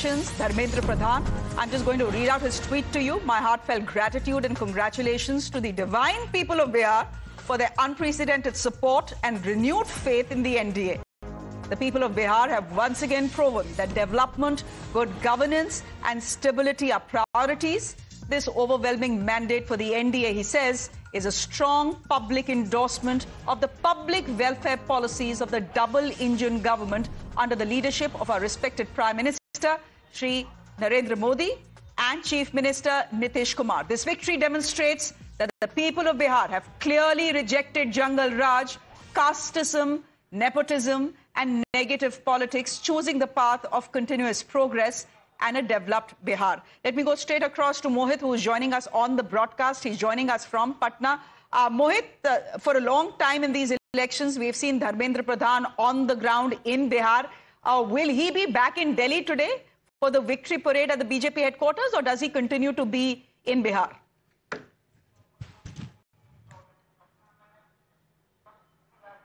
elections, Dharmendra Pradhan. I'm just going to read out his tweet to you. My heartfelt gratitude and congratulations to the divine people of Bihar for their unprecedented support and renewed faith in the NDA. The people of Bihar have once again proven that development, good governance and stability are priorities. This overwhelming mandate for the NDA, he says, is a strong public endorsement of the public welfare policies of the double-engine government under the leadership of our respected Prime Minister, Shri Narendra Modi, and Chief Minister Nitish Kumar. This victory demonstrates that the people of Bihar have clearly rejected Jungle Raj, casteism, nepotism, and negative politics, choosing the path of continuous progress and a developed Bihar. Let me go straight across to Mohit, who is joining us on the broadcast. He's joining us from Patna. Mohit, for a long time in these elections, we've seen Dharmendra Pradhan on the ground in Bihar. Will he be back in Delhi today for the victory parade at the BJP headquarters, or does he continue to be in Bihar?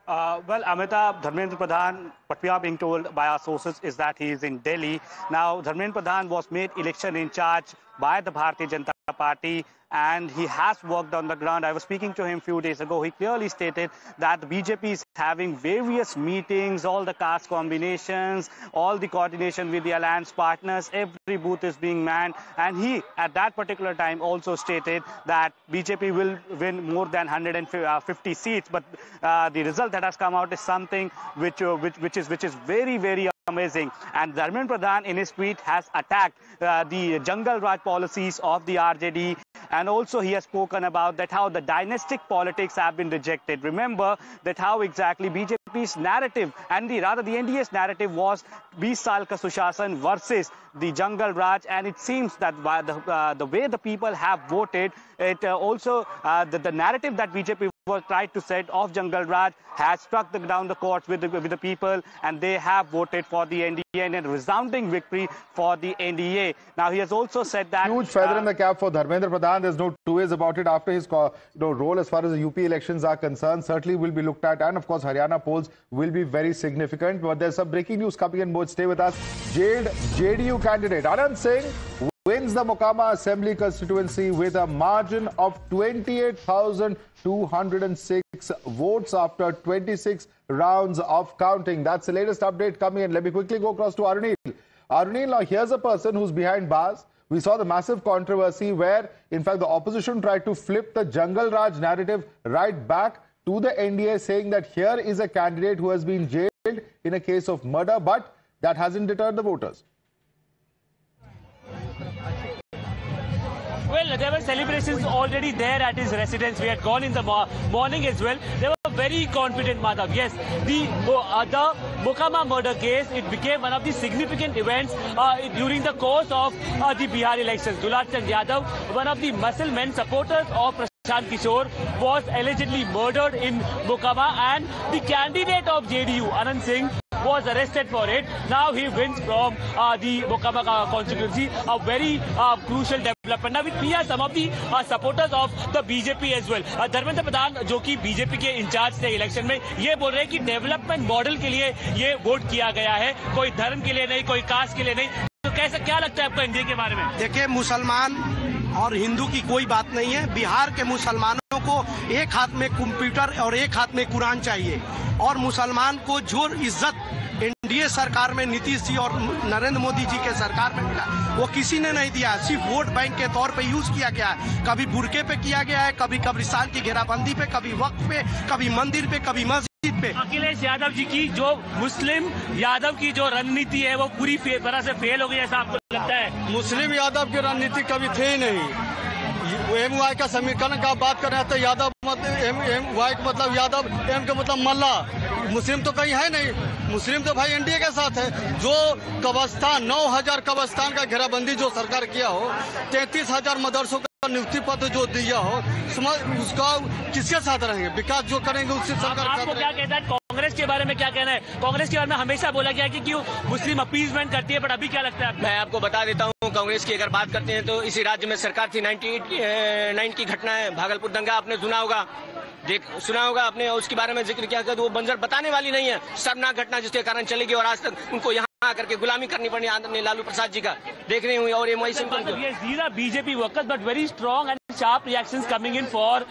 Well, Amita, Dharmendra Pradhan, what we are being told by our sources is that he is in Delhi. Now, Dharmendra Pradhan was made election in charge by the Bharatiya Janata Party, and he has worked on the ground. I was speaking to him a few days ago. He clearly stated that the BJP is having various meetings, all the caste combinations, all the coordination with the alliance partners. Every booth is being manned. And he, at that particular time, also stated that BJP will win more than 150 seats. But the result that has come out is something which is very, very amazing. And Dharmendra Pradhan in his tweet has attacked the Jungle Raj policies of the RJD, and also he has spoken about that how the dynastic politics have been rejected. Remember that how exactly BJP's narrative and the NDA's narrative was 20 saal ka Sushasan versus the Jungle Raj, and it seems that by the way the people have voted, it also the narrative that BJP was tried to set of Jungle Raj has struck down the courts with the people, and they have voted for the NDA and a resounding victory for the NDA. Now, he has also said that huge feather in the cap for Dharmendra Pradhan. There's no two ways about it. After his role as far as the UP elections are concerned, certainly will be looked at, and of course Haryana polls will be very significant. But there's some breaking news coming in. Both stay with us. Jailed JDU candidate Anand Singh wins the Mokama Assembly constituency with a margin of 28,206 votes after 26 rounds of counting. That's the latest update coming in. Let me quickly go across to Arunil. Arunil, now here's a person who's behind bars. We saw the massive controversy where, in fact, the opposition tried to flip the Jungle Raj narrative right back to the NDA, saying that here is a candidate who has been jailed in a case of murder, but that hasn't deterred the voters. Well, there were celebrations already there at his residence. We had gone in the morning as well. They were very confident, Madhav. Yes, the Mokama murder case, it became one of the significant events during the course of the Bihar elections. Dulal Chand Yadav, one of the muscle men supporters of Prashant Kishore, was allegedly murdered in Mokama, and the candidate of JDU, Anand Singh, was arrested for it. Now he wins from the Mokama constituency, a very crucial development. Now we are some of the supporters of the BJP as well. Dharmendra Pradhan जो कि BJP के in charge थे election में, ये बोल रहे हैं कि डेवलपमेंट मॉडल के लिए ये वोट किया गया है, कोई धर्म के लिए नहीं, कोई कास्ट के लिए नहीं. तो कैसे, क्या लगता है आपको एनडीए के बारे में? देखिए, मुसलमान और हिंदू की कोई बात नहीं है. बिहार के मुसलमानों को एक हाथ में कंप्यूटर और एक हाथ में कुरान चाहिए, और मुसलमान को जो इज्जत एनडीए सरकार में नीतीश जी और नरेंद्र मोदी जी के सरकार में मिला, वो किसी ने नहीं दिया. सिर्फ वोट बैंक के तौर पे यूज किया गया है. कभी बुरके पे किया गया है, कभी कब्रिस्तान की घेराबंदी पे, कभी वक्त पे, कभी मंदिर पे, कभी मस्जिद पे. अखिलेश यादव जी की जो मुस्लिम यादव की जो रणनीति है वो पूरी तरह से फेल हो गई, ऐसा आपको लगता है? मुस्लिम यादव की रणनीति कभी थे ही नहीं. एमवाई का समीकरण का बात कर रहे थे. यादव एमवाई का मतलब यादव, एम का मतलब मल्ला. मुस्लिम तो कहीं है नहीं. मुस्लिम तो भाई एनडीए के साथ है. जो कब्रिस्तान 9,000 कब्रिस्तान का घेराबंदी जो सरकार किया हो, 33,000 मदरसों का नियुक्ति पत्र जो दिया हो, उसका किसके साथ रहेंगे? विकास जो करेंगे उससे सरकार. आपको क्या कहता है? कांग्रेस के बारे में क्या कहना है? कांग्रेस के बारे में हमेशा बोला गया कि क्यों मुस्लिम अपीजमेंट करती है, बट अभी क्या लगता है? मैं आपको बता देता हूँ, कांग्रेस की अगर बात करते हैं तो इसी राज्य में सरकार थी. 98 की घटना है, भागलपुर दंगा आपने सुना होगा. आपने उसके बारे में जिक्र किया, वो बंजर बताने वाली नहीं है. शर्मनाक घटना जिसके कारण चली गई और आज तक उनको यहाँ आकर के गुलामी करनी पड़ी आदरणीय लालू प्रसाद जी का देख रही हूँ। और MI Yes, these are BJP workers, but very strong and sharp reactions coming in for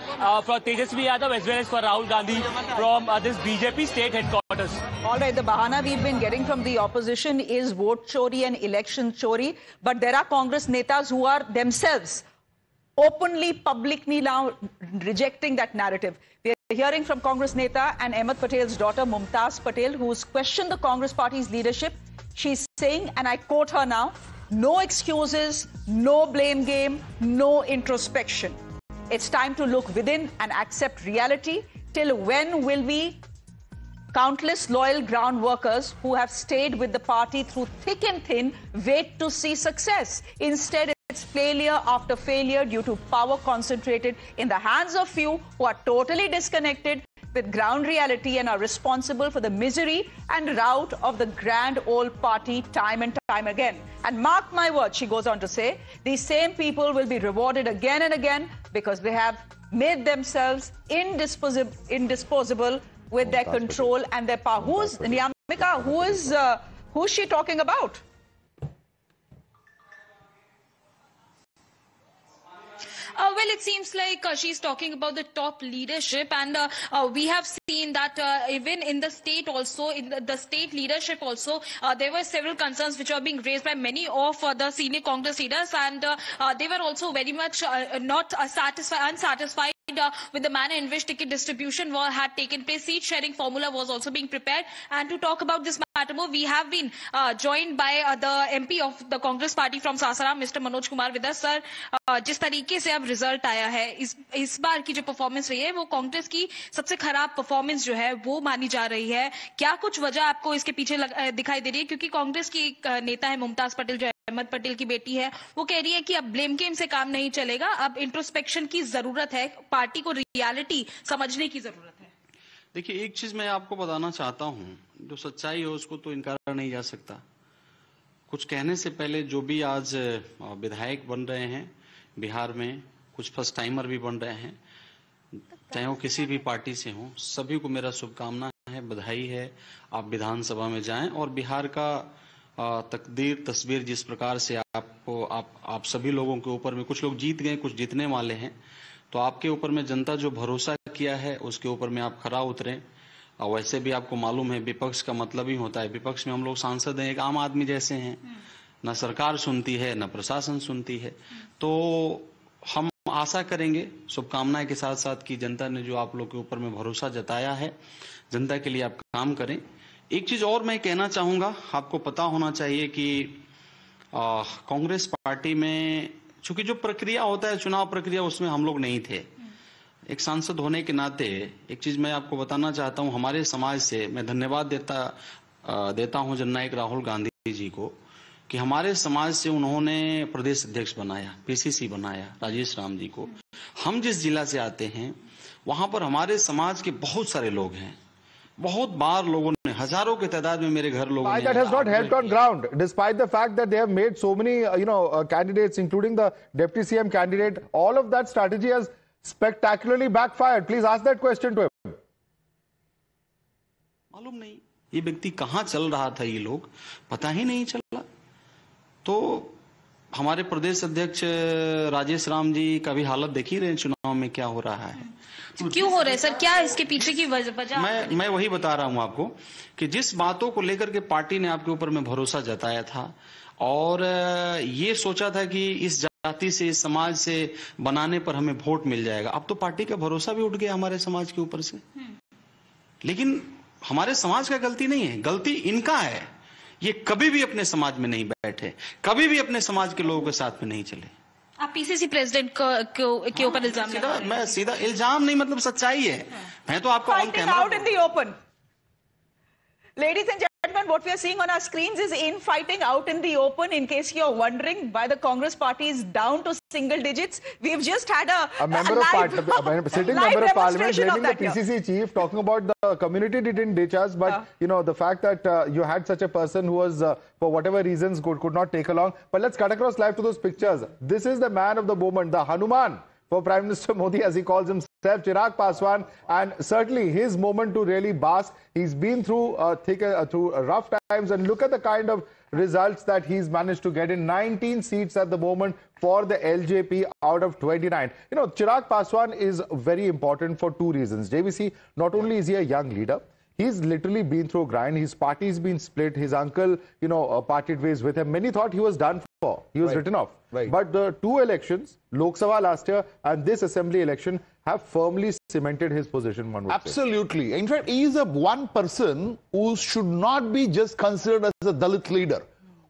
Tejasvi Yadav as well as for Rahul Gandhi from this BJP state headquarters. All right, the bahana we've been getting from the opposition is vote chori and election chori, but there are Congress netas who are themselves openly, publicly now rejecting that narrative. We are hearing from Congress neta and Ahmed Patel's daughter Mumtaz Patel, who's questioned the Congress party's leadership. She's saying, and I quote her now, "No excuses, no blame game, no introspection. It's time to look within and accept reality. Till when will we, countless loyal ground workers who have stayed with the party through thick and thin, wait to see success? Instead, it's failure after failure due to power concentrated in the hands of few who are totally disconnected with ground reality and are responsible for the misery and rout of the grand old party time and time again. And mark my words," she goes on to say, "these same people will be rewarded again and again because they have made themselves indisposable with their control and their power." Who's Niyamika? Who's she talking about? Well, it seems like she's talking about the top leadership, and we have seen that even in the state also, in the state leadership also, there were several concerns which were being raised by many of the senior Congress leaders, and they were also very much not unsatisfied with the manner in which ticket distribution had taken place. Seat sharing formula was also being prepared. And to talk about this matter more, we have been joined by the MP of the Congress party from Sasaram, Mr. Manoj Kumar with us. Sir, जिस तरीके से अब result आया है, इस बार की जो performance रही है वो कांग्रेस की सबसे खराब परफॉर्मेंस जो है वो मानी जा रही है। क्या कुछ वजह आपको इसके पीछे दिखाई दे रही है? क्योंकि कांग्रेस की एक नेता है मुमताज पटेल, जो अहमद पटेल की बेटी है, वो कह रही है कि अब ब्लेम गेम से काम नहीं चलेगा, अब इंट्रोस्पेक्शन की जरूरत है, पार्टी को रियलिटी समझने की जरूरत है। देखिए, एक चीज मैं आपको बताना चाहता हूं, जो सच्चाई है उसको तो इनकारा नहीं जा सकता। कुछ कहने से पहले जो भी आज विधायक बन रहे हैं बिहार में, कुछ फर्स्ट टाइमर भी बन रहे हैं, चाहे वो किसी भी पार्टी से हों, सभी को मेरा शुभकामना है, बधाई है। आप विधानसभा में जाएं और बिहार का तकदीर तस्वीर जिस प्रकार से आप सभी लोगों के ऊपर में, कुछ लोग जीत गए, कुछ जीतने वाले हैं, तो आपके ऊपर में जनता जो भरोसा किया है उसके ऊपर में आप खरा उतरें। और वैसे भी आपको मालूम है विपक्ष का मतलब ही होता है, विपक्ष में हम लोग सांसद हैं, एक आम आदमी जैसे हैं, न सरकार सुनती है न प्रशासन सुनती है। तो हम आशा करेंगे शुभकामनाएं के साथ साथ कि जनता ने जो आप लोग के ऊपर में भरोसा जताया है, जनता के लिए आप काम करें। एक चीज और मैं कहना चाहूंगा, आपको पता होना चाहिए कि कांग्रेस पार्टी में चूंकि जो प्रक्रिया होता है, चुनाव प्रक्रिया, उसमें हम लोग नहीं थे। एक सांसद होने के नाते एक चीज मैं आपको बताना चाहता हूं, हमारे समाज से मैं धन्यवाद देता हूं जननायक राहुल गांधी जी को कि हमारे समाज से उन्होंने प्रदेश अध्यक्ष बनाया, पीसीसी बनाया राजेश राम जी को। हम जिस जिला से आते हैं वहां पर हमारे समाज के बहुत सारे लोग हैं, बहुत बार लोगों ने, हजारों की तादाद में मेरे घर लोगों ने। That has not helped on ground, despite the fact that they have made so many, candidates, including the deputy CM candidate. All of that strategy has spectacularly backfired. Please ask that question to him. मालूम नहीं ये व्यक्ति कहां चल रहा था, ये लोग पता ही नहीं चला। तो हमारे प्रदेश अध्यक्ष राजेश राम जी का भी हालत देख ही रहे हैं, चुनाव में क्या हो रहा है। क्यों हो रहा है सर? क्या इसके पीछे की वजह? मैं वही बता रहा हूं आपको कि जिस बातों को लेकर के पार्टी ने आपके ऊपर में भरोसा जताया था और ये सोचा था कि इस जाति से, इस समाज से बनाने पर हमें वोट मिल जाएगा, अब तो पार्टी का भरोसा भी उठ गया हमारे समाज के ऊपर से। लेकिन हमारे समाज का गलती नहीं है, गलती इनका है। ये कभी भी अपने समाज में नहीं बैठे, कभी भी अपने समाज के लोगों के साथ में नहीं चले। आप पीसीसी प्रेसिडेंट के ऊपर इल्जाम लगा रहे हैं? मैं सीधा इल्जाम नहीं, मतलब सच्चाई है। मैं तो आपको on camera out in the open. Ladies and gentlemen, what we are seeing on our screens is infighting out in the open. In case you're wondering why the Congress party is down to single digits, we've just had a member of parliament, sitting member of parliament, blaming the PCC chief, talking about the community didn't ditch us, but the fact that you had such a person who was, for whatever reasons, could not take along. But let's cut across live to those pictures. This is the man of the moment, the Hanuman for Prime Minister Modi, as he calls himself. himself, Chirag Paswan, and certainly his moment to really bask. He's been through through rough times, and look at the kind of results that he's managed to get in 19 seats at the moment for the LJP out of 29. You know, Chirag Paswan is very important for two reasons. JVC, not only is he a young leader, he's literally been through a grind. His party's been split. His uncle, parted ways with him. Many thought he was done for. He was written off. Right. But the two elections, Lok Sabha last year and this assembly election, have firmly cemented his position, one would say. Absolutely. In fact, he is one person who should not be just considered as a Dalit leader.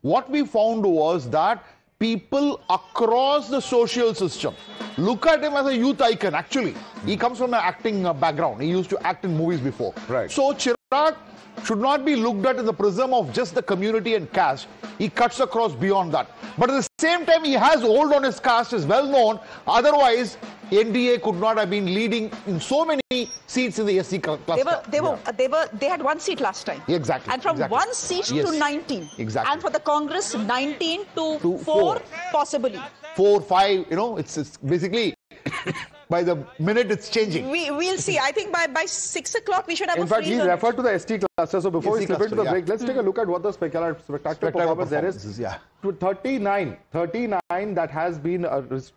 What we found was that people across the social system look at him as a youth icon. Actually, he comes from an acting background. He used to act in movies before. Right. So Chirag should not be looked at in the prism of just the community and caste. He cuts across beyond that. But at the same time, he has hold on his caste, is well known. Otherwise, NDA could not have been leading in so many seats in the SC cluster. They had one seat last time. Exactly. And from one seat to 19. Exactly. And for the Congress, 19 to 4, possibly. 4, 5, it's basically by the minute it's changing. We'll see. I think by 6 o'clock we should have In fact, he referred to the ST cluster. So before we slip into the break, let's take a look at what the spectacular performance there is. Yeah. To 39 that has been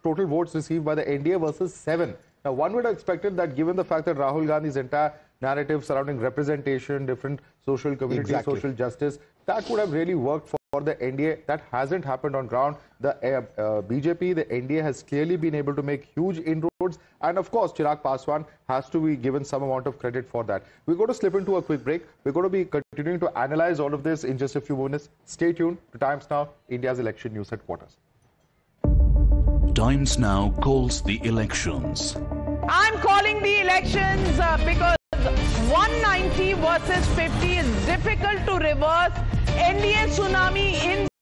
total votes received by the NDA versus 7. Now, one would have expected that given the fact that Rahul Gandhi's entire narrative surrounding representation, different social community, social justice, that would have really worked for the NDA. That hasn't happened on ground. The BJP, the NDA has clearly been able to make huge inroads. And of course, Chirag Paswan has to be given some amount of credit for that. We're going to slip into a quick break. We're going to be continuing to analyze all of this in just a few minutes. Stay tuned to Times Now, India's election news headquarters. Times Now calls the elections. I'm calling the elections because 190 versus 50 is difficult to reverse. NDA tsunami in